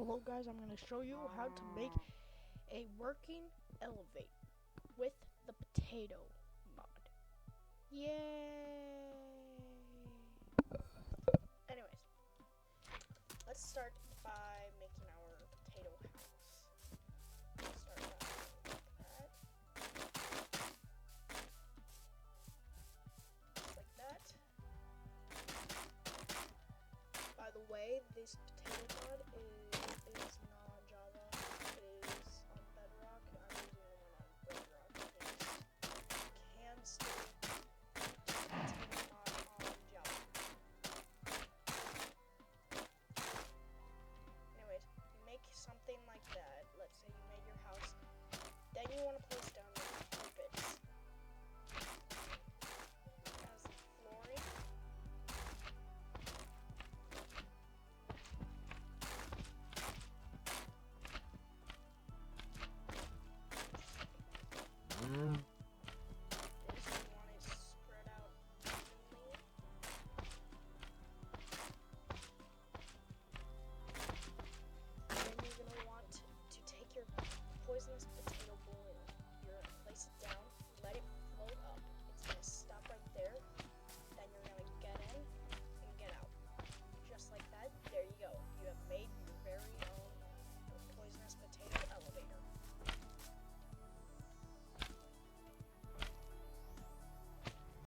Hello guys, I'm going to show you how to make a working elevate with the potato mod. Yay! Anyways, let's start by making our potato house. Start that like that. By the way, this potato mod is